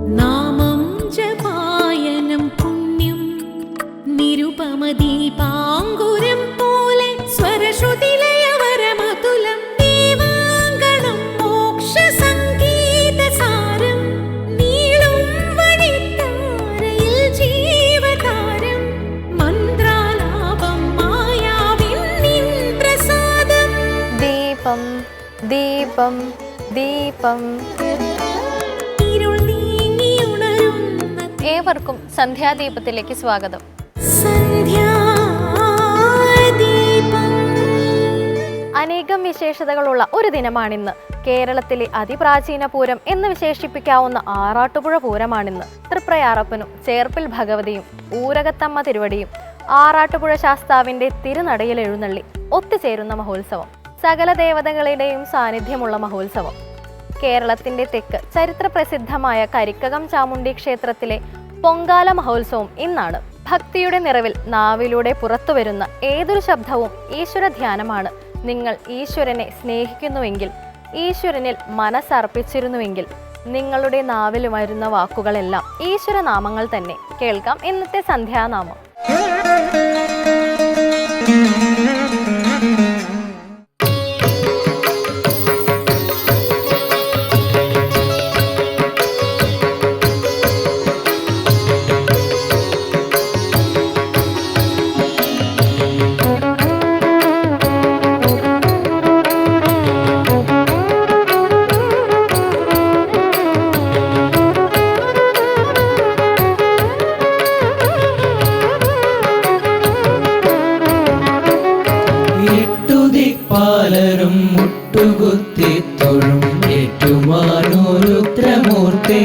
നാമം ജപായനം പുണ്യം നിരുപമദീപാങ്കുരം പോലെ സ്വരശ്രുതിലയവരമതുലം ദീവാങ്കണം മോക്ഷസംഗീതസാരം നീളും വഴിത്താരയിൽ ജീവതാരം മന്ത്രാലാപം മായാവിൻ നിൻ പ്രസാദം. ദീപം ദീപം ദീപം. ഏവർക്കും സന്ധ്യാദീപത്തിലേക്ക് സ്വാഗതം. അനേകം വിശേഷതകളുള്ള ഒരു ദിനമാണിന്ന്. കേരളത്തിലെ അതിപ്രാചീന പൂരം എന്ന് വിശേഷിപ്പിക്കാവുന്ന ആറാട്ടുപുഴ പൂരമാണിന്ന്. തൃപ്രയാറപ്പനും ചേർപ്പിൽ ഭഗവതിയും ഊരകത്തമ്മ തിരുവടിയും ആറാട്ടുപുഴ ശാസ്താവിന്റെ തിരുനടയിൽ എഴുന്നള്ളി ഒത്തുചേരുന്ന മഹോത്സവം. സകല ദേവതകളുടെയും സാന്നിധ്യമുള്ള മഹോത്സവം. കേരളത്തിന്റെ തെക്ക് ചരിത്ര പ്രസിദ്ധമായ കരിക്കകം ചാമുണ്ഡി ക്ഷേത്രത്തിലെ പൊങ്കാല മഹോത്സവം ഇന്നാണ്. ഭക്തിയുടെ നിറവിൽ നാവിലൂടെ പുറത്തു വരുന്ന ഏതൊരു ശബ്ദവും ഈശ്വര ധ്യാനമാണ്. നിങ്ങൾ ഈശ്വരനെ സ്നേഹിക്കുന്നുവെങ്കിൽ, ഈശ്വരനിൽ മനസ്സർപ്പിച്ചിരുന്നുവെങ്കിൽ നിങ്ങളുടെ നാവിൽ വരുന്ന വാക്കുകളെല്ലാം ഈശ്വര നാമങ്ങൾ തന്നെ. കേൾക്കാം ഇന്നത്തെ സന്ധ്യാനാമം. പലരും മുട്ടുകുത്തി തൊഴും ഏറ്റുമാനൂരുദ്രമൂർത്തേ.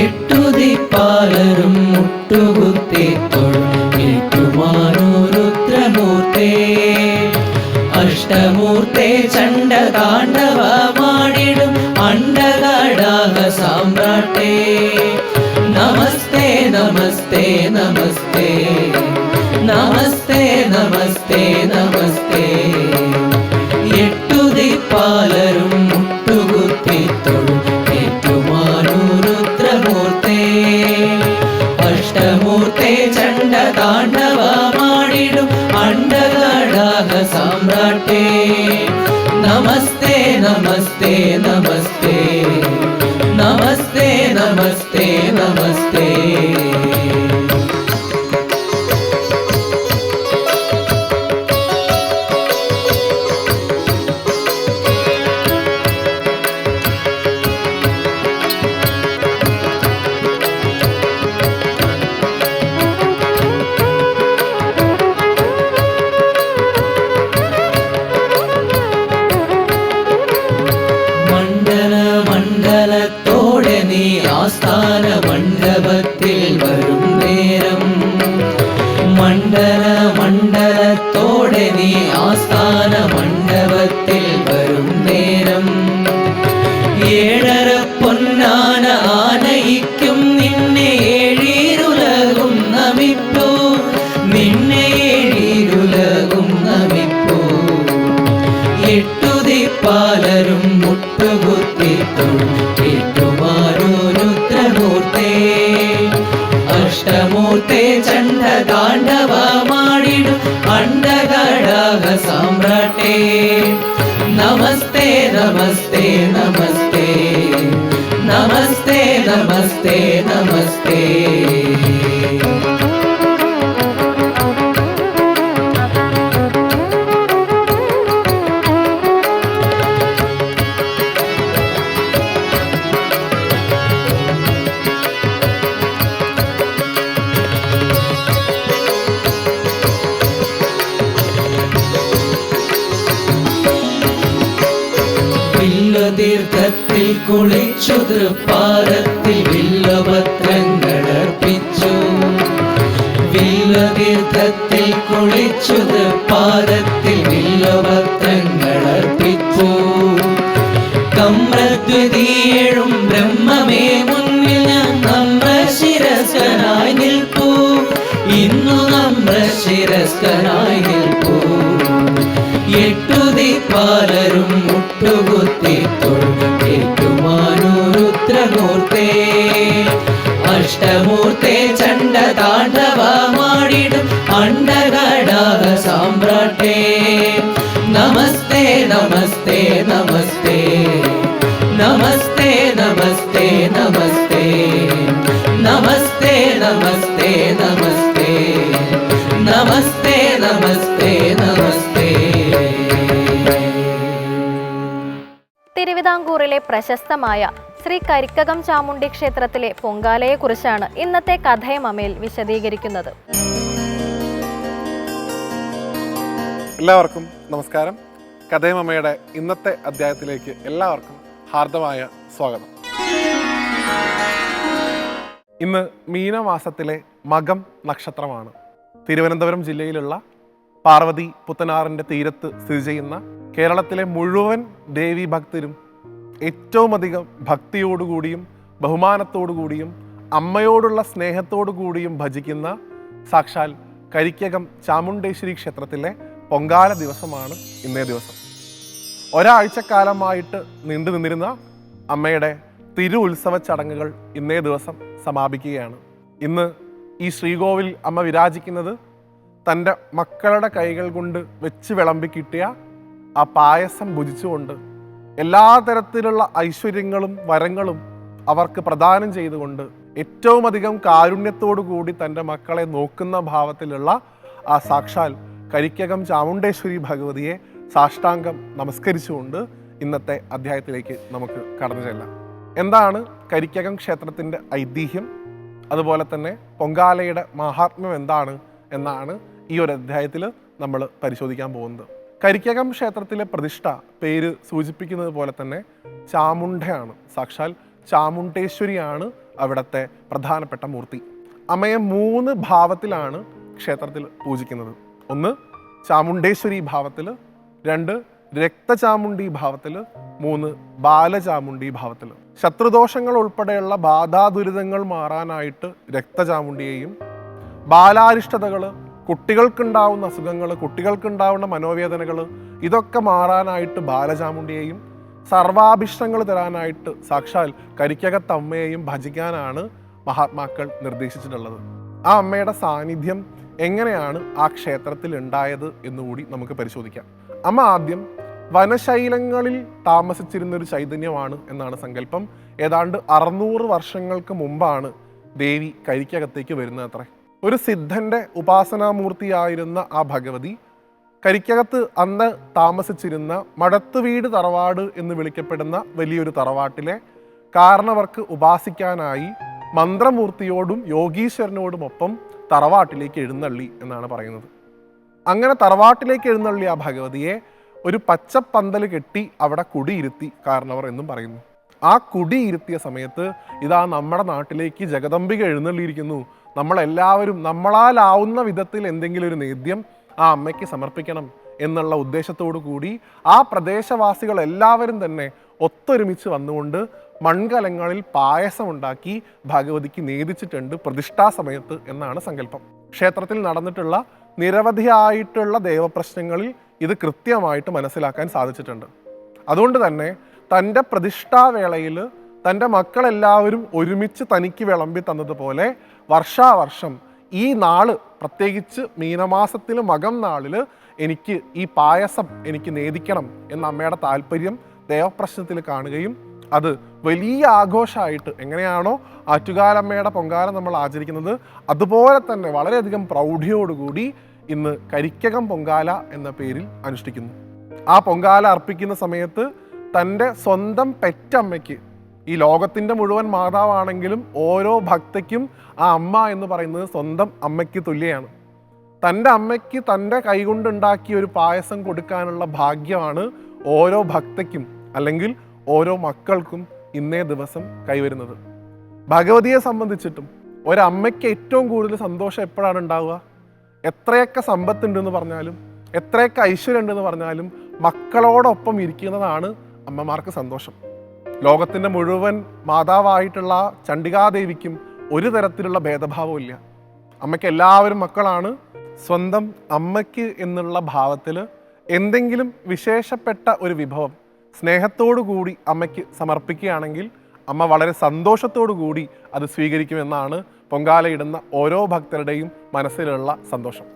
എട്ടുദിപ്പാലരും മുട്ടുകുത്തി തൊഴും ഏറ്റുമാനൂരുദ്രമൂർത്തേ. അഷ്ടമൂർത്തേ ചണ്ഡതാണ്ഡവമാടിടും അണ്ഡകടാഹ സാമ്രാട്ടേ. നമസ്തേ നമസ്തേ നമസ്തേ നമസ്തേ നമസ്തേ നമസ്തേ. എട്ടുദിപ്പാലരും മുട്ടുകുത്തി തൊഴും ഏറ്റുമാനൂരുദ്രമൂർത്തേ. അഷ്ടമൂർത്തേ ചണ്ഡതാണ്ഡവമാടിടും അണ്ഡകടാഹ സാമ്രാട്ടേ. നമസ്തേ നമസ്തേ നമസ്തേ നമസ്തേ നമസ്തേ നമസ്തേ. മണ്ഡലത്തോടെ നീ ആസ്ഥാന മണ്ഡപത്തിൽ വരും നേരം. മണ്ഡലത്തോടെ നീ ആസ്ഥാന മണ്ഡപത്തിൽ വരും നേരം. ഏഴര പൊന്നാന ആനയിക്കും നിന്നെ ഏഴീരുലകും നമിപ്പൂ. നിന്നെ ഏഴീരുലകും നമിപ്പൂ. എട്ടുദിപ്പാലരും മുട്ടുകുത്തി തൊഴും ഏറ്റുമാനൂരുദ്രമൂർത്തേ. അഷ്ടമൂർത്തേ ചണ്ഡതാണ്ഡവമാടിടും അണ്ഡകടാഹ സാമ്രാട്ടേ. നമസ്തേ നമസ്തേ നമസ്തേ നമസ്തേ നമസ്തേ നമസ്തേ. തീർത്ഥത്തിൽ കുളിച്ചു തൃപ്പാദത്തിൽ വില്ലപത്രങ്ങളർപ്പിച്ചു. വില്ലതീർത്ഥത്തിൽ കുളിച്ചു തൃപ്പാദത്തിൽ വില്ലപത്രങ്ങളർപ്പിച്ചു. കമ്രദ്വിതീയേഴും ബ്രഹ്മമേ മുന്നിൽ ഞാൻ നമ്രശിരസ്കനായി നിൽപ്പൂ. ഇന്നു നമ്രശിരസ്കനായി നിൽപ്പൂ. എട്ടുദിപ്പാലരും മുട്ടുകുത്തി തൊഴും ഏറ്റുമാനൂരുദ്രമൂർത്തേ. രുദ്രമൂർത്തേ അഷ്ടമൂർത്തേ ചണ്ഡതാണ്ഡവമാടിടും അണ്ഡകടാഹ സാമ്രാട്ടേ നമസ്തേ നമസ്തേ നമസ്തേ നമസ്തേ നമസ്തേ നമസ്തേ നമസ്തേ നമസ്തേ നമസ്തേ നമസ്തേ നമസ്തേ നമസ്തേ. തിരുവിതാംകൂറിലെ പ്രശസ്തമായ ശ്രീ കരിക്കകം ചാമുണ്ഡി ക്ഷേത്രത്തിലെ പൊങ്കാലയെക്കുറിച്ചാണ് ഇന്നത്തെ കഥയമമയിൽ വിശദീകരിക്കുന്നത്. എല്ലാവർക്കും നമസ്കാരം. കഥയമമ്മയുടെ ഇന്നത്തെ അധ്യായത്തിലേക്ക് എല്ലാവർക്കും ഹാർദമായ സ്വാഗതം. ഇന്ന് മീനമാസത്തിലെ മകം നക്ഷത്രമാണ്. തിരുവനന്തപുരം ജില്ലയിലുള്ള പാർവതി പുത്തനാറിൻ്റെ തീരത്ത് സ്ഥിതി ചെയ്യുന്ന കേരളത്തിലെ മുഴുവൻ ദേവീ ഭക്തരും ഏറ്റവും അധികം ഭക്തിയോടുകൂടിയും ബഹുമാനത്തോടുകൂടിയും അമ്മയോടുള്ള സ്നേഹത്തോടു കൂടിയും ഭജിക്കുന്ന സാക്ഷാൽ കരിക്കകം ചാമുണ്ടേശ്വരി ക്ഷേത്രത്തിലെ പൊങ്കാല ദിവസമാണ് ഇന്നേ ദിവസം. ഒരാഴ്ചക്കാലമായിട്ട് നീണ്ടു നിന്നിരുന്ന അമ്മയുടെ തിരു ഉത്സവ ചടങ്ങുകൾ ഇന്നേ ദിവസം സമാപിക്കുകയാണ്. ഇന്ന് ഈ ശ്രീകോവിൽ അമ്മ വിരാജിക്കുന്നത് തൻ്റെ മക്കളുടെ കൈകൾ കൊണ്ട് വെച്ച് വിളമ്പി കിട്ടിയ ആ പായസം ഭുജിച്ചുകൊണ്ട് എല്ലാ തരത്തിലുള്ള ഐശ്വര്യങ്ങളും വരങ്ങളും അവർക്ക് പ്രദാനം ചെയ്തുകൊണ്ട് ഏറ്റവും അധികം കാരുണ്യത്തോടു കൂടി തൻ്റെ മക്കളെ നോക്കുന്ന ഭാവത്തിലുള്ള ആ സാക്ഷാൽ കരിക്കകം ചാമുണ്ടേശ്വരി ഭഗവതിയെ സാഷ്ടാംഗം നമസ്കരിച്ചുകൊണ്ട് ഇന്നത്തെ അധ്യായത്തിലേക്ക് നമുക്ക് കടന്നു ചെല്ലാം. എന്താണ് കരിക്കകം ക്ഷേത്രത്തിൻ്റെ ഐതിഹ്യം, അതുപോലെ തന്നെ പൊങ്കാലയുടെ മഹാത്മ്യം എന്താണ് എന്നാണ് ഈ ഒരു അധ്യായത്തിൽ നമ്മൾ പരിശോധിക്കാൻ പോകുന്നത്. കരിക്കകം ക്ഷേത്രത്തിലെ പ്രതിഷ്ഠ പേര് സൂചിപ്പിക്കുന്നത് പോലെ തന്നെ ചാമുണ്ടയാണ്. സാക്ഷാൽ ചാമുണ്ടേശ്വരിയാണ് അവിടുത്തെ പ്രധാനപ്പെട്ട മൂർത്തി. അമ്മയെ 3 ഭാവത്തിലാണ് ക്ഷേത്രത്തിൽ പൂജിക്കുന്നത്. 1 ചാമുണ്ടേശ്വരി ഭാവത്തിൽ, 2 രക്തചാമുണ്ഡി ഭാവത്തിൽ, 3 ബാലചാമുണ്ഡി ഭാവത്തിൽ. ശത്രുദോഷങ്ങൾ ഉൾപ്പെടെയുള്ള ബാധാദുരിതങ്ങൾ മാറാനായിട്ട് രക്തചാമുണ്ടിയെയും, ബാലാരിഷ്ടതകൾ, കുട്ടികൾക്കുണ്ടാവുന്ന അസുഖങ്ങൾ, കുട്ടികൾക്കുണ്ടാവുന്ന മനോവേദനകൾ, ഇതൊക്കെ മാറാനായിട്ട് ബാലചാമുണ്ടിയെയും, സർവാഭിഷ്ടങ്ങൾ തരാനായിട്ട് സാക്ഷാൽ കരിക്കകത്തമ്മയെയും ഭജിക്കാനാണ് മഹാത്മാക്കൾ നിർദ്ദേശിച്ചിട്ടുള്ളത്. ആ അമ്മയുടെ സാന്നിധ്യം എങ്ങനെയാണ് ആ ക്ഷേത്രത്തിൽ ഉണ്ടായത് എന്നുകൂടി നമുക്ക് പരിശോധിക്കാം. അമ്മ ആദ്യം വനശൈലങ്ങളിൽ താമസിച്ചിരുന്നൊരു ചൈതന്യമാണ് എന്നാണ് സങ്കല്പം. ഏതാണ്ട് 600 വർഷങ്ങൾക്ക് മുമ്പാണ് ദേവി കരിക്കകത്തേക്ക് വരുന്നത് അത്രേ. ഒരു സിദ്ധന്റെ ഉപാസനാമൂർത്തിയായിരുന്ന ആ ഭഗവതി കരിക്കകത്ത് അന്ന് താമസിച്ചിരുന്ന മടത്തുവീട് തറവാട് എന്ന് വിളിക്കപ്പെടുന്ന വലിയൊരു തറവാട്ടിലെ കാരണവർക്ക് ഉപാസിക്കാനായി മന്ത്രമൂർത്തിയോടും യോഗീശ്വരനോടുമൊപ്പം തറവാട്ടിലേക്ക് എഴുന്നള്ളി എന്നാണ് പറയുന്നത്. അങ്ങനെ തറവാട്ടിലേക്ക് എഴുന്നള്ളി ആ ഭഗവതിയെ ഒരു പച്ചപ്പന്തൽ കെട്ടി അവിടെ കുടിയിരുത്തി കാരണവർ എന്നും പറയുന്നു. ആ കുടിയിരുത്തിയ സമയത്ത് ഇതാ നമ്മുടെ നാട്ടിലേക്ക് ജഗദംബിക എഴുന്നള്ളിയിരിക്കുന്നു, നമ്മളെല്ലാവരും നമ്മളാലാവുന്ന വിധത്തിൽ എന്തെങ്കിലും ഒരു നേദ്യം ആ അമ്മയ്ക്ക് സമർപ്പിക്കണം എന്നുള്ള ഉദ്ദേശത്തോടു കൂടി ആ പ്രദേശവാസികൾ എല്ലാവരും തന്നെ ഒത്തൊരുമിച്ച് വന്നുകൊണ്ട് മൺകലങ്ങളിൽ പായസം ഉണ്ടാക്കി ഭഗവതിക്ക് നേദിച്ചിട്ടുണ്ട് പ്രതിഷ്ഠാ സമയത്ത് എന്നാണ് സങ്കല്പം. ക്ഷേത്രത്തിൽ നടന്നിട്ടുള്ള നിരവധിയായിട്ടുള്ള ദേവപ്രശ്നങ്ങളിൽ ഇത് കൃത്യമായിട്ട് മനസ്സിലാക്കാൻ സാധിച്ചിട്ടുണ്ട്. അതുകൊണ്ട് തന്നെ തൻ്റെ പ്രതിഷ്ഠാവേളയിൽ തൻ്റെ മക്കളെല്ലാവരും ഒരുമിച്ച് തനിക്ക് വിളമ്പി തന്നതുപോലെ വർഷാവർഷം ഈ നാള്, പ്രത്യേകിച്ച് മീനമാസത്തിൽ മകം നാളിൽ എനിക്ക് ഈ പായസം എനിക്ക് നേദിക്കണം എന്ന അമ്മയുടെ താല്പര്യം ദേവപ്രശ്നത്തിൽ കാണുകയും അത് വലിയ ആഘോഷമായിട്ട് എങ്ങനെയാണോ ആറ്റുകാലമ്മയുടെ പൊങ്കാല നമ്മൾ ആചരിക്കുന്നത് അതുപോലെ തന്നെ വളരെയധികം പ്രൗഢിയോടുകൂടി ഇന്ന് കരിക്കകം പൊങ്കാല എന്ന പേരിൽ അനുഷ്ഠിക്കുന്നു. ആ പൊങ്കാല അർപ്പിക്കുന്ന സമയത്ത് തൻ്റെ സ്വന്തം പെറ്റമ്മയ്ക്ക്, ഈ ലോകത്തിൻ്റെ മുഴുവൻ മാതാവാണെങ്കിലും ഓരോ ഭക്തയ്ക്കും ആ അമ്മ എന്ന് പറയുന്നത് സ്വന്തം അമ്മയ്ക്ക് തുല്യമാണ്. തൻ്റെ അമ്മയ്ക്ക് തൻ്റെ കൈകൊണ്ടുണ്ടാക്കിയ ഒരു പായസം കൊടുക്കാനുള്ള ഭാഗ്യമാണ് ഓരോ ഭക്തയ്ക്കും അല്ലെങ്കിൽ ഓരോ മക്കൾക്കും ഇന്നേ ദിവസം കൈവരുന്നത്. ഭഗവതിയെ സംബന്ധിച്ചിട്ടും ഒരമ്മയ്ക്ക് ഏറ്റവും കൂടുതൽ സന്തോഷം എപ്പോഴാണ് ഉണ്ടാവുക? എത്രയൊക്കെ സമ്പത്തുണ്ടെന്ന് പറഞ്ഞാലും എത്രയൊക്കെ ഐശ്വര്യം ഉണ്ടെന്ന് പറഞ്ഞാലും മക്കളോടൊപ്പം ഇരിക്കുന്നതാണ് അമ്മമാർക്ക് സന്തോഷം. ലോകത്തിൻ്റെ മുഴുവൻ മാതാവായിട്ടുള്ള ചണ്ഡികാദേവിക്കും ഒരു തരത്തിലുള്ള ഭേദഭാവവും ഇല്ല. അമ്മയ്ക്ക് എല്ലാവരും മക്കളാണ്. സ്വന്തം അമ്മയ്ക്ക് എന്നുള്ള ഭാവത്തിൽ എന്തെങ്കിലും വിശേഷപ്പെട്ട ഒരു വിഭവം സ്നേഹത്തോടു കൂടി അമ്മയ്ക്ക് സമർപ്പിക്കുകയാണെങ്കിൽ അമ്മ വളരെ സന്തോഷത്തോടു കൂടി അത് സ്വീകരിക്കുമെന്നാണ് പൊങ്കാലയിടുന്ന ഓരോ ഭക്തരുടെയും മനസ്സിലുള്ള സന്തോഷം.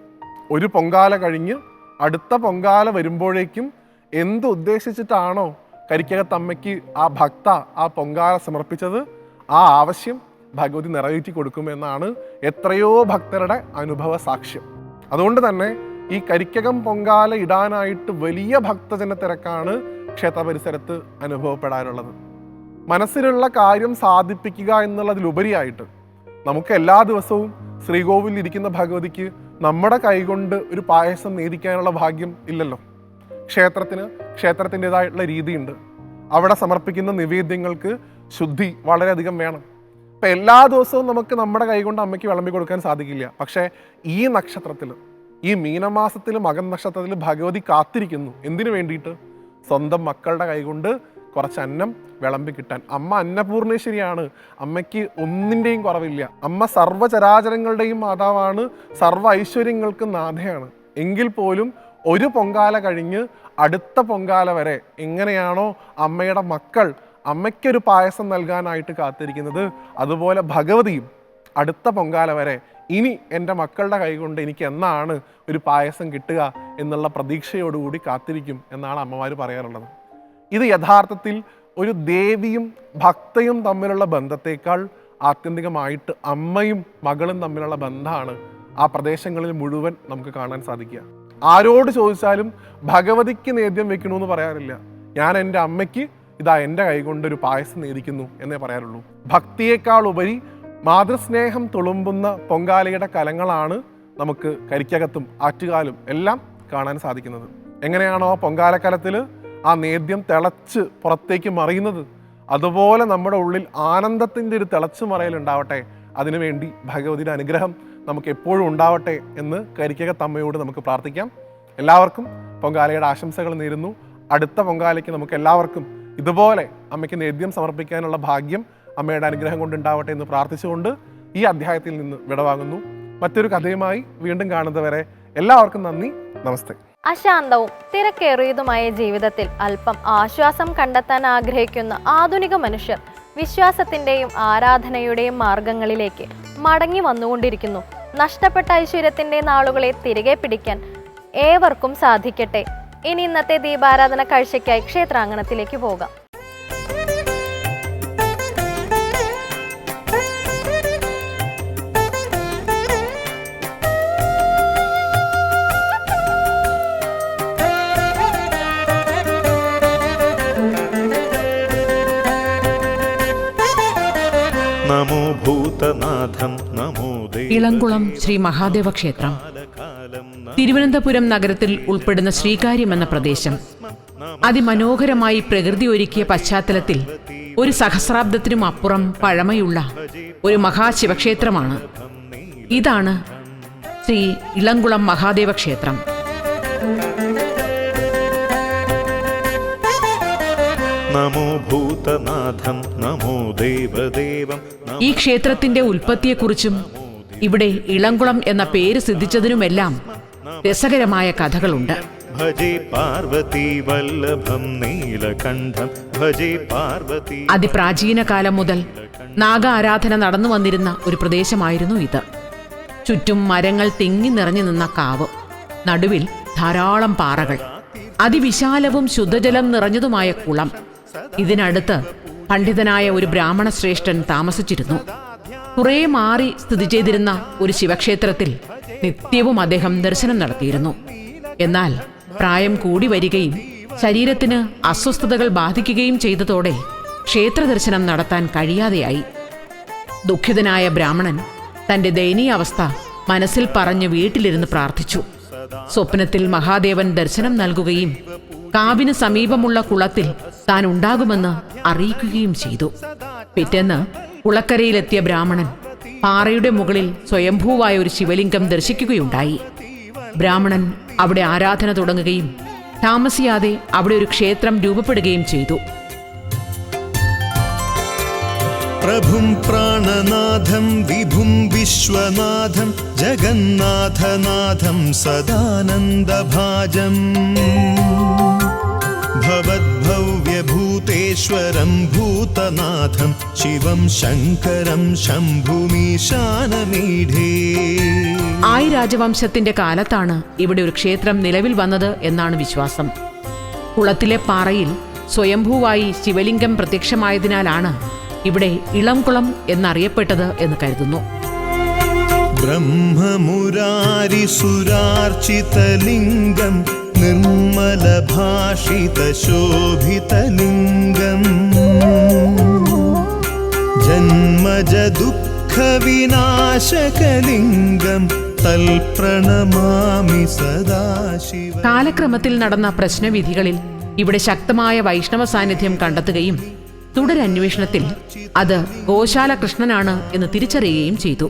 ഒരു പൊങ്കാല കഴിഞ്ഞ് അടുത്ത പൊങ്കാല വരുമ്പോഴേക്കും എന്തുദ്ദേശിച്ചിട്ടാണോ കരിക്കകത്തമ്മയ്ക്ക് ആ ഭക്ത ആ പൊങ്കാല സമർപ്പിച്ചത്, ആ ആവശ്യം ഭഗവതി നിറവേറ്റി കൊടുക്കുമെന്നാണ് എത്രയോ ഭക്തരുടെ അനുഭവ സാക്ഷ്യം. അതുകൊണ്ട് തന്നെ ഈ കരിക്കകം പൊങ്കാല ഇടാനായിട്ട് വലിയ ഭക്തജന തിരക്കാണ് ക്ഷേത്ര പരിസരത്ത് അനുഭവപ്പെടാനുള്ളത്. മനസ്സിലുള്ള കാര്യം സാധിപ്പിക്കുക എന്നുള്ളതിലുപരിയായിട്ട് നമുക്ക് എല്ലാ ദിവസവും ശ്രീകോവിലിൽ ഇരിക്കുന്ന ഭഗവതിക്ക് നമ്മുടെ കൈകൊണ്ട് ഒരു പായസം നേദിക്കാനുള്ള ഭാഗ്യം ഇല്ലല്ലോ. ക്ഷേത്രത്തിൻ്റെതായിട്ടുള്ള രീതിയുണ്ട്. അവിടെ സമർപ്പിക്കുന്ന നിവേദ്യങ്ങൾക്ക് ശുദ്ധി വളരെയധികം വേണം. ഇപ്പം എല്ലാ ദിവസവും നമുക്ക് നമ്മുടെ കൈകൊണ്ട് അമ്മയ്ക്ക് വിളമ്പി കൊടുക്കാൻ സാധിക്കില്ല. പക്ഷേ ഈ നക്ഷത്രത്തിൽ, ഈ മീനമാസത്തിൽ മകൻ നക്ഷത്രത്തിൽ ഭഗവതി കാത്തിരിക്കുന്നു. എന്തിനു വേണ്ടിയിട്ട്? സ്വന്തം മക്കളുടെ കൈകൊണ്ട് കുറച്ച് അന്നം വിളമ്പി കിട്ടാൻ. അമ്മ അന്നപൂർണേശ്വരിയാണ്. അമ്മയ്ക്ക് ഒന്നിൻ്റെയും കുറവില്ല. അമ്മ സർവ്വചരാചരങ്ങളുടെയും മാതാവാണ്, സർവ്വ ഐശ്വര്യങ്ങൾക്കും നാഥയാണ്. എങ്കിൽ പോലും ഒരു പൊങ്കാല കഴിഞ്ഞ് അടുത്ത പൊങ്കാല വരെ എങ്ങനെയാണോ അമ്മയുടെ മക്കൾ അമ്മയ്ക്കൊരു പായസം നൽകാനായിട്ട് കാത്തിരിക്കുന്നത്, അതുപോലെ ഭഗവതിയും അടുത്ത പൊങ്കാല വരെ ഇനി എൻ്റെ മക്കളുടെ കൈകൊണ്ട് എനിക്ക് എന്നാണ് ഒരു പായസം കിട്ടുക എന്നുള്ള പ്രതീക്ഷയോടുകൂടി കാത്തിരിക്കും എന്നാണ് അമ്മമാർ പറയാറുള്ളത്. ഇത് യഥാർത്ഥത്തിൽ ഒരു ദേവിയും ഭക്തയും തമ്മിലുള്ള ബന്ധത്തേക്കാൾ ആത്യന്തികമായിട്ട് അമ്മയും മകളും തമ്മിലുള്ള ബന്ധമാണ് ആ പ്രദേശങ്ങളിൽ മുഴുവൻ നമുക്ക് കാണാൻ സാധിക്കുക. ആരോട് ചോദിച്ചാലും ഭഗവതിക്ക് നേദ്യം വെക്കണമെന്ന് പറയാറില്ല. ഞാൻ എൻ്റെ അമ്മയ്ക്ക് ഇതാ എൻ്റെ കൈകൊണ്ടൊരു പായസം നേദിക്കുന്നു എന്നേ പറയാറുള്ളൂ. ഭക്തിയേക്കാൾ ഉപരി മാതൃസ്നേഹം തുളുമ്പുന്ന പൊങ്കാലയുടെ കലങ്ങളാണ് നമുക്ക് കരിക്കകത്തും ആറ്റുകാലും എല്ലാം കാണാൻ സാധിക്കുന്നത്. എങ്ങനെയാണോ പൊങ്കാലക്കലത്തിൽ ആ നേദ്യം തിളച്ച് പുറത്തേക്ക് മറിയുന്നത്, അതുപോലെ നമ്മുടെ ഉള്ളിൽ ആനന്ദത്തിൻ്റെ ഒരു തിളച്ചു മറയലുണ്ടാവട്ടെ. അതിനുവേണ്ടി ഭഗവതിയുടെ അനുഗ്രഹം നമുക്ക് എപ്പോഴും ഉണ്ടാവട്ടെ എന്ന് കരിക്കകത്തമ്മയോട് നമുക്ക് പ്രാർത്ഥിക്കാം. എല്ലാവർക്കും പൊങ്കാലയുടെ ആശംസകൾ നേരുന്നു. അടുത്ത പൊങ്കാലയ്ക്ക് നമുക്ക് എല്ലാവർക്കും ഇതുപോലെ അമ്മയ്ക്ക് നേദ്യം സമർപ്പിക്കാനുള്ള ഭാഗ്യം അമ്മയുടെ അനുഗ്രഹം കൊണ്ടുണ്ടാവട്ടെ എന്ന് പ്രാർത്ഥിച്ചുകൊണ്ട് ഈ അധ്യായത്തിൽ നിന്ന് വിടവാങ്ങുന്നു. മറ്റൊരു കഥയുമായി വീണ്ടും കാണുന്നതുവരെ എല്ലാവർക്കും നന്ദി, നമസ്തേ. അശാന്തവും തിരക്കേറിയതുമായ ജീവിതത്തിൽ അല്പം ആശ്വാസം കണ്ടെത്താൻ ആഗ്രഹിക്കുന്ന ആധുനിക മനുഷ്യർ വിശ്വാസത്തിൻ്റെയും ആരാധനയുടെയും മാർഗങ്ങളിലേക്ക് മടങ്ങി വന്നുകൊണ്ടിരിക്കുന്നു. നഷ്ടപ്പെട്ട ഐശ്വര്യത്തിൻ്റെ നാളുകളെ തിരികെ പിടിക്കാൻ ഏവർക്കും സാധിക്കട്ടെ. ഇനി ഇന്നത്തെ ദീപാരാധന കാഴ്ചയ്ക്കായി ക്ഷേത്രാങ്കണത്തിലേക്ക് പോകാം. നമോ ഭൂതനാഥം നമോ ഇളംകുളം ശ്രീ മഹാദേവ ക്ഷേത്രം തിരുവനന്തപുരം നഗരത്തിൽ ഉൾപ്പെടുന്ന ശ്രീകാര്യം എന്ന പ്രദേശം അതിമനോഹരമായി പ്രകൃതി ഒരുക്കിയ പശ്ചാത്തലത്തിൽ ഒരു സഹസ്രാബ്ദത്തിനും അപ്പുറം പഴമയുള്ള ഒരു മഹാശിവക്ഷേത്രമാണ്. ഇതാണ് ശ്രീ ഇളംകുളം മഹാദേവ ക്ഷേത്രം. നമോ ഭൂതനാഥം നമോ ദേവദേവം. ഈ ക്ഷേത്രത്തിന്റെ ഉൽപ്പത്തിയെക്കുറിച്ചും ഇവിടെ ഇളംകുളം എന്ന പേര് സിദ്ധിച്ചതിനുമെല്ലാം രസകരമായ കഥകളുണ്ട്. ഭജേ പാർവതി വല്ലഭം നീലകണ്ഠം ഭജേ പാർവതി. അതിപ്രാചീന കാലം മുതൽ നാഗ ആരാധന നടന്നു വന്നിരുന്ന ഒരു പ്രദേശമായിരുന്നു ഇത്. ചുറ്റും മരങ്ങൾ തിങ്ങി നിറഞ്ഞു നിന്ന കാവ്, നടുവിൽ ധാരാളം പാറകൾ, അതിവിശാലവും ശുദ്ധജലം നിറഞ്ഞതുമായ കുളം. ഇതിനടുത്ത് പണ്ഡിതനായ ഒരു ബ്രാഹ്മണ ശ്രേഷ്ഠൻ താമസിച്ചിരുന്നു. കുറെ മാറി സ്ഥിതി ചെയ്തിരുന്ന ഒരു ശിവക്ഷേത്രത്തിൽ നിത്യവും അദ്ദേഹം ദർശനം നടത്തിയിരുന്നു. എന്നാൽ പ്രായം കൂടി വരികയും ശരീരത്തിന് അസ്വസ്ഥതകൾ ബാധിക്കുകയും ചെയ്തതോടെ ക്ഷേത്ര ദർശനം നടത്താൻ കഴിയാതെയായി. ദുഃഖിതനായ ബ്രാഹ്മണൻ തന്റെ ദയനീയാവസ്ഥ മനസ്സിൽ പറഞ്ഞ് വീട്ടിലിരുന്ന് പ്രാർത്ഥിച്ചു. സ്വപ്നത്തിൽ മഹാദേവൻ ദർശനം നൽകുകയും കാവിന് സമീപമുള്ള കുളത്തിൽ താൻ ഉണ്ടാകുമെന്ന് അറിയിക്കുകയും ചെയ്തു. പിറ്റേന്ന് കുളക്കരയിലെത്തിയ ബ്രാഹ്മണൻ പാറയുടെ മുകളിൽ സ്വയംഭൂവായ ഒരു ശിവലിംഗം ദർശിക്കുകയുണ്ടായി. ബ്രാഹ്മണൻ അവിടെ ആരാധന തുടങ്ങുകയും താമസിയാതെ അവിടെ ഒരു ക്ഷേത്രം രൂപപ്പെടുകയും ചെയ്തു. പ്രഭും പ്രാണനാഥം വിഭും വിശ്വനാഥം ജഗന്നാഥനാഥം സദാനന്ദഭാജം भवद्भव्यभूतेश्वरं भूतनाथं शिवं शङ्करं शम्भुमीशानमीढे. ആയി രാജവംശത്തിന്റെ കാലത്താണ് ഇവിടെ ഒരു ക്ഷേത്രം നിലവിൽ വന്നത് എന്നാണ് വിശ്വാസം. കുളത്തിലെ പാറയിൽ സ്വയംഭൂവായി ശിവലിംഗം പ്രത്യക്ഷമായതിനാലാണ് ഇവിടെ ഇളംകുളം എന്നറിയപ്പെട്ടത് എന്ന് കരുതുന്നു. ब्रह्ममुरारिसुरार्चितलिङ्गं निर्मलभाषितशोभितलिङ्गं जन्मजदुःखविनाशकलिङ्गं तल्प्रणमामि सदाशिव. കാലക്രമത്തിൽ നടന്ന പ്രശ്നവിധികളിൽ ഇവിടെ ശക്തമായ വൈഷ്ണവ സാന്നിധ്യം കണ്ടെത്തുകയും തുടരന്വേഷണത്തിൽ അത് ഗോശാല കൃഷ്ണനാണ് എന്ന് തിരിച്ചറിയുകയും ചെയ്തു.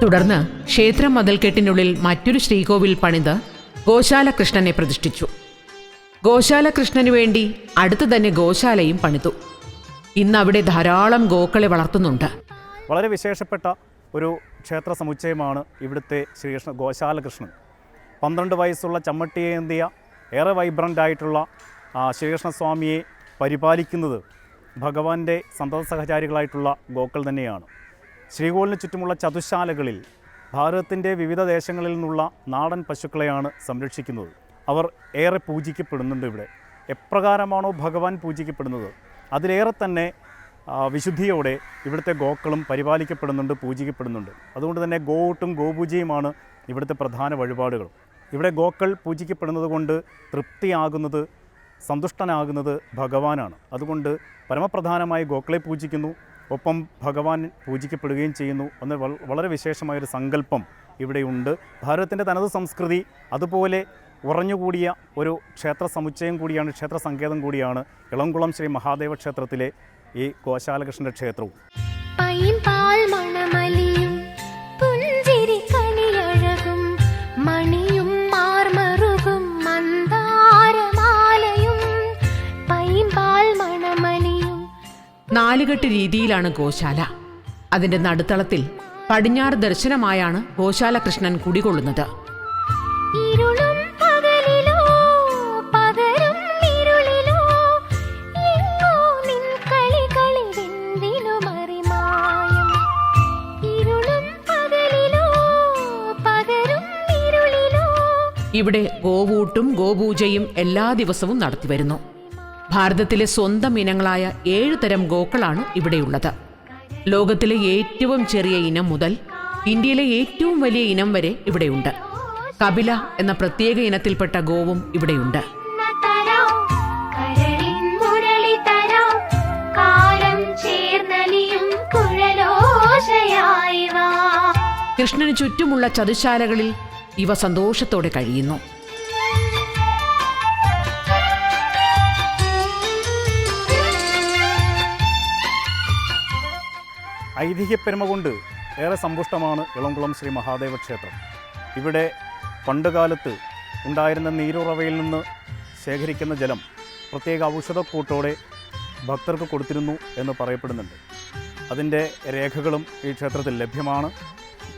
തുടർന്ന് ക്ഷേത്രം മതിൽക്കെട്ടിനുള്ളിൽ മറ്റൊരു ശ്രീകോവിൽ പണിത് ഗോശാല കൃഷ്ണനെ പ്രതിഷ്ഠിച്ചു. ഗോശാല കൃഷ്ണനു വേണ്ടി അടുത്ത് തന്നെ ഗോശാലയും പണിതു. ഇന്ന് അവിടെ ധാരാളം ഗോക്കളെ വളർത്തുന്നുണ്ട്. വളരെ വിശേഷപ്പെട്ട ഒരു ക്ഷേത്ര സമുച്ചയമാണ് ഇവിടുത്തെ ശ്രീകൃഷ്ണ ഗോശാല കൃഷ്ണൻ. 12 വയസ്സുള്ള ചമ്മട്ടിയേന്തിയ ഏറെ വൈബ്രൻ്റ് ആയിട്ടുള്ള ശ്രീകൃഷ്ണസ്വാമിയെ പരിപാലിക്കുന്നത് ഭഗവാന്റെ സന്തത സഹചാരികളായിട്ടുള്ള ഗോക്കൾ തന്നെയാണ്. ശ്രീകോവിലിന് ചുറ്റുമുള്ള ചതുശാലകളിൽ ഭാരതത്തിൻ്റെ വിവിധ ദേശങ്ങളിൽ നിന്നുള്ള നാടൻ പശുക്കളെയാണ് സംരക്ഷിക്കുന്നത്. അവർ ഏറെ പൂജിക്കപ്പെടുന്നുണ്ട്. ഇവിടെ എപ്രകാരമാണോ ഭഗവാൻ പൂജിക്കപ്പെടുന്നത് അതിലേറെ തന്നെ വിശുദ്ധിയോടെ ഇവിടുത്തെ ഗോക്കളും പരിപാലിക്കപ്പെടുന്നുണ്ട്, പൂജിക്കപ്പെടുന്നുണ്ട്. അതുകൊണ്ട് തന്നെ ഗോവൂട്ടും ഗോപൂജയുമാണ് ഇവിടുത്തെ പ്രധാന വഴിപാടുകൾ. ഇവിടെ ഗോക്കൾ പൂജിക്കപ്പെടുന്നത് കൊണ്ട് തൃപ്തിയാകുന്നത്, സന്തുഷ്ടനാകുന്നത് ഭഗവാനാണ്. അതുകൊണ്ട് പരമപ്രധാനമായി ഗോക്കളെ പൂജിക്കുന്നു, ഒപ്പം ഭഗവാൻ പൂജിക്കപ്പെടുകയും ചെയ്യുന്നു എന്ന വളരെ വിശേഷമായൊരു സങ്കല്പം ഇവിടെയുണ്ട്. ഭാരതത്തിൻ്റെ തനത് സംസ്കൃതി അതുപോലെ ഉറഞ്ഞുകൂടിയ ഒരു ക്ഷേത്ര സമുച്ചയം കൂടിയാണ്, ക്ഷേത്ര സങ്കേതം കൂടിയാണ് ഇളംകുളം ശ്രീ മഹാദേവ ക്ഷേത്രത്തിലെ ഈ ഗോശാലകൃഷ്ണൻ്റെ ക്ഷേത്രവും. നാലുകെട്ട് രീതിയിലാണ് ഗോശാല. അതിന്റെ നടുത്തളത്തിൽ പടിഞ്ഞാറ് ദർശനമായാണ് ഗോശാല കൃഷ്ണൻ കുടികൊള്ളുന്നത്. ഇവിടെ ഗോവൂട്ടും ഗോപൂജയും എല്ലാ ദിവസവും നടത്തിവരുന്നു. ഭാരതത്തിലെ സ്വന്തം ഇനങ്ങളായ 7 തരം ഗോക്കളാണ് ഇവിടെയുള്ളത്. ലോകത്തിലെ ഏറ്റവും ചെറിയ ഇനം മുതൽ ഇന്ത്യയിലെ ഏറ്റവും വലിയ ഇനം വരെ ഇവിടെയുണ്ട്. കപില എന്ന പ്രത്യേക ഇനത്തിൽപ്പെട്ട ഗോവും ഇവിടെയുണ്ട്. കൃഷ്ണന് ചുറ്റുമുള്ള ചതുശാലകളിൽ ഇവ സന്തോഷത്തോടെ കഴിയുന്നു. ഐതിഹ്യപ്പെരുമ കൊണ്ട് ഏറെ സമ്പുഷ്ടമാണ് ഇളംകുളം ശ്രീ മഹാദേവ ക്ഷേത്രം. ഇവിടെ പണ്ടുകാലത്ത് ഉണ്ടായിരുന്ന നീരുറവയിൽ നിന്ന് ശേഖരിക്കുന്ന ജലം പ്രത്യേക ഔഷധക്കൂട്ടോടെ ഭക്തർക്ക് കൊടുത്തിരുന്നു എന്ന് പറയപ്പെടുന്നുണ്ട്. അതിൻ്റെ രേഖകളും ഈ ക്ഷേത്രത്തിൽ ലഭ്യമാണ്.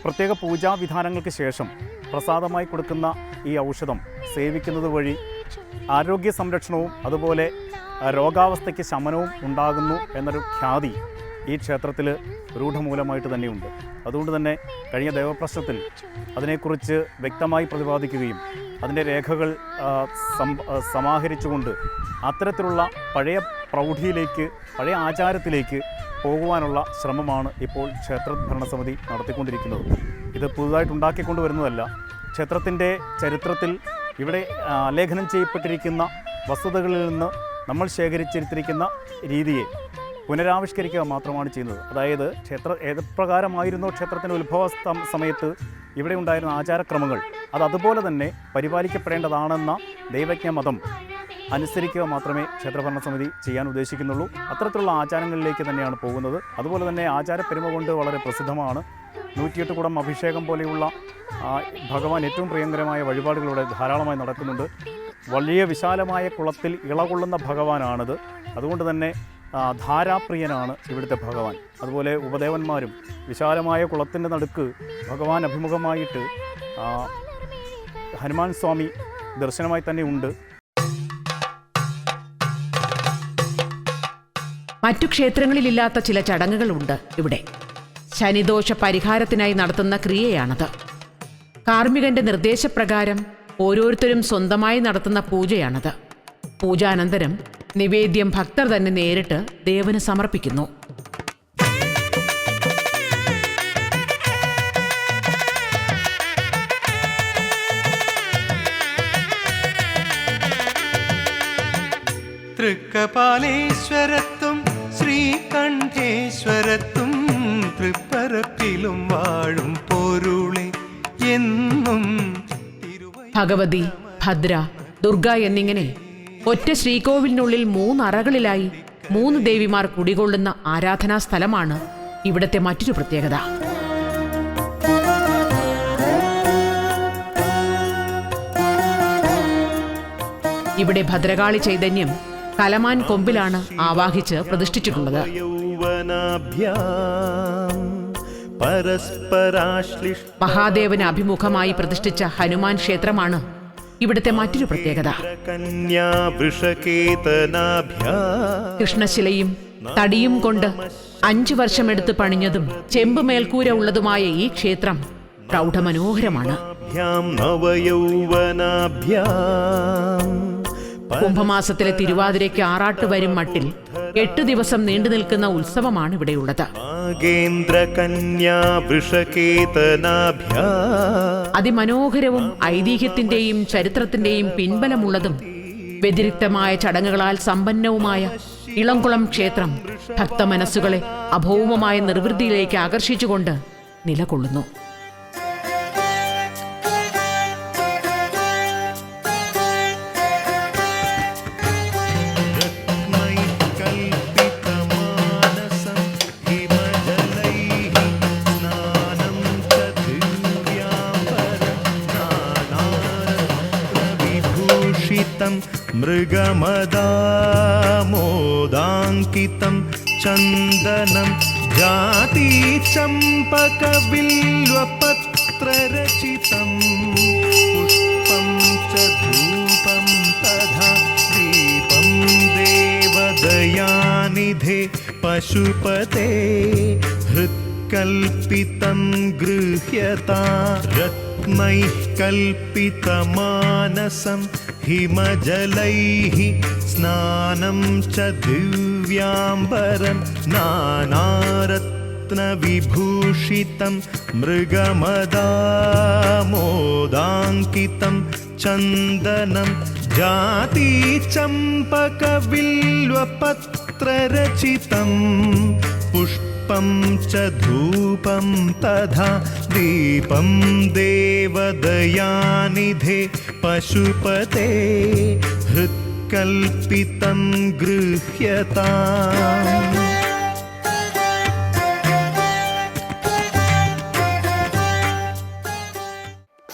പ്രത്യേക പൂജാവിധാനങ്ങൾക്ക് ശേഷം പ്രസാദമായി കൊടുക്കുന്ന ഈ ഔഷധം സേവിക്കുന്നത് വഴി ആരോഗ്യ സംരക്ഷണവും അതുപോലെ രോഗാവസ്ഥയ്ക്ക് ശമനവും ഉണ്ടാകുന്നു എന്നൊരു ഖ്യാതി ഈ ക്ഷേത്രത്തിൽ രൂഢമൂലമായിട്ട് തന്നെയുണ്ട്. അതുകൊണ്ട് തന്നെ കഴിഞ്ഞ ദേവപ്രശ്നത്തിൽ അതിനെക്കുറിച്ച് വ്യക്തമായി പ്രതിപാദിക്കുകയും അതിൻ്റെ രേഖകൾ സമാഹരിച്ചുകൊണ്ട് അത്തരത്തിലുള്ള പഴയ പ്രൗഢിയിലേക്ക്, പഴയ ആചാരത്തിലേക്ക് പോകുവാനുള്ള ശ്രമമാണ് ഇപ്പോൾ ക്ഷേത്ര ഭരണസമിതി നടത്തിക്കൊണ്ടിരിക്കുന്നത്. ഇത് പുതുതായിട്ടുണ്ടാക്കിക്കൊണ്ടുവരുന്നതല്ല. ക്ഷേത്രത്തിൻ്റെ ചരിത്രത്തിൽ ഇവിടെ ആലേഖനം ചെയ്യപ്പെട്ടിരിക്കുന്ന വസ്തുതകളിൽ നിന്ന് നമ്മൾ ശേഖരിച്ചിരിക്കുന്ന രീതിയെ പുനരാവിഷ്കരിക്കുക മാത്രമാണ് ചെയ്യുന്നത്. അതായത് ഏതുപ്രകാരമായിരുന്നോ ക്ഷേത്രത്തിൻ്റെ ഉത്ഭവ സമയത്ത് ഇവിടെ ഉണ്ടായിരുന്ന ആചാരക്രമങ്ങൾ അതുപോലെ തന്നെ പരിപാലിക്കപ്പെടേണ്ടതാണെന്ന ദൈവജ്ഞ മതം അനുസരിക്കുക മാത്രമേ ക്ഷേത്രഭരണസമിതി ചെയ്യാൻ ഉദ്ദേശിക്കുന്നുള്ളൂ. അത്തരത്തിലുള്ള ആചാരങ്ങളിലേക്ക് തന്നെയാണ് പോകുന്നത്. അതുപോലെ തന്നെ ആചാരപ്പെരുമ കൊണ്ട് വളരെ പ്രസിദ്ധമാണ് 108 കുടം അഭിഷേകം പോലെയുള്ള ഭഗവാൻ ഏറ്റവും പ്രിയങ്കരമായ വഴിപാടുകളിലൂടെ ധാരാളമായി നടക്കുന്നുണ്ട്. വലിയ വിശാലമായ കുളത്തിൽ ഇളകൊള്ളുന്ന ഭഗവാനാണിത്. അതുകൊണ്ട് തന്നെ ധാരാപ്രിയനാണ് ഇവിടുത്തെ ഭഗവാൻ. അതുപോലെ ഉപദേവന്മാരും വിശാലമായ കുളത്തിൻ്റെ നടുക്ക് ഭഗവാൻ അഭിമുഖമായിട്ട് ഹനുമാൻ സ്വാമി ദർശനമായി തന്നെ ഉണ്ട്. മറ്റു ക്ഷേത്രങ്ങളിലില്ലാത്ത ചില ചടങ്ങുകളുണ്ട് ഇവിടെ. ശനിദോഷ പരിഹാരത്തിനായി നടത്തുന്ന ക്രിയയാണത്. കാർമ്മികന്റെ നിർദ്ദേശപ്രകാരം ഓരോരുത്തരും സ്വന്തമായി നടത്തുന്ന പൂജയാണത്. പൂജാനന്തരം നിവേദ്യം ഭക്തർ തന്നെ നേരിട്ട് ദേവന് സമർപ്പിക്കുന്നു. തൃക്കപാലേശ്വരത്തും ശ്രീകണ്ഠേശ്വരത്തും തൃപ്പരപ്പിലും വാഴും പൊരുളെ എന്നും ഭഗവതി, ഭദ്ര, ദുർഗ എന്നിങ്ങനെ ഒറ്റ ശ്രീകോവിലിനുള്ളിൽ 3 അറകളിലായി 3 ദേവിമാർ കുടികൊള്ളുന്ന ആരാധനാ സ്ഥലമാണ് ഇവിടത്തെ മറ്റൊരു പ്രത്യേകത. ഇവിടെ ഭദ്രകാളി ചൈതന്യം കലമാൻ കൊമ്പിലാണ് ആവാഹിച്ച് പ്രതിഷ്ഠിച്ചിട്ടുള്ളത്. മഹാദേവന് അഭിമുഖമായി പ്രതിഷ്ഠിച്ച ഹനുമാൻ ക്ഷേത്രമാണ് ഇവിടുത്തെ മറ്റൊരു പ്രത്യേകത. കൃഷ്ണശിലയും തടിയും കൊണ്ട് 5 വർഷമെടുത്ത് പണിഞ്ഞതും ചെമ്പ് മേൽക്കൂര ഉള്ളതുമായ ഈ ക്ഷേത്രം പ്രൗഢമനോഹരമാണ്. കുംഭമാസത്തിലെ തിരുവാതിരയ്ക്ക് ആറാട്ട് വരും മട്ടിൽ 8 ദിവസം നീണ്ടു നിൽക്കുന്ന ഉത്സവമാണ് ഇവിടെയുള്ളത്. അതിമനോഹരവും ഐതിഹ്യത്തിന്റെയും ചരിത്രത്തിന്റെയും പിൻബലമുള്ളതും വ്യതിരിക്തമായ ചടങ്ങുകളാൽ സമ്പന്നവുമായ ഇളംകുളം ക്ഷേത്രം ഭക്തമനസ്സുകളെ അഭൗമമായ നിർവൃതിയിലേക്ക് ആകർഷിച്ചുകൊണ്ട് നിലകൊള്ളുന്നു. മൃഗമദാമോദാങ്കിതം ചന്ദനം ജാതി ചമ്പകവില്വപത്രരചിതം പുഷ്പം ച ധൂപം തഥാ ദീപം ദേവദയാനിധേ പശുപതേ ഹൃത്കൽപിതം ഗൃഹ്യതാ രത്നൈഃ കൽപിതമാനസം ഹിമജലൈഃ സ്നാനം ച ദിവ്യാംബരം നാനാരത്നവിഭൂഷിതം മൃഗമദാമോദാങ്കിതം ചന്ദനം ജാതി ചമ്പകവില്വപത്രരചിതം പുഷ്പം ച ധൂപം തഥാ ദീപം ദേവദയാനിധേ പശുപതേ ഹൃത്കൽപിതം ഗൃഹ്യതാം.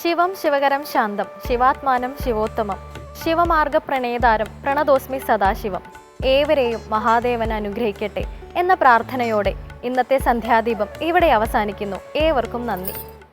ശിവം ശിവകരം ശാന്തം ശിവാത്മാനം ശിവോത്തമം ശിവമാർഗപ്രണേതാരം പ്രണതോസ്മി സദാശിവം. ഏവരെയും മഹാദേവൻ അനുഗ്രഹിക്കട്ടെ എന്ന പ്രാർത്ഥനയോടെ ഇന്നത്തെ സന്ധ്യാദീപം ഇവിടെ അവസാനിക്കുന്നു. ഏവർക്കും നന്ദി.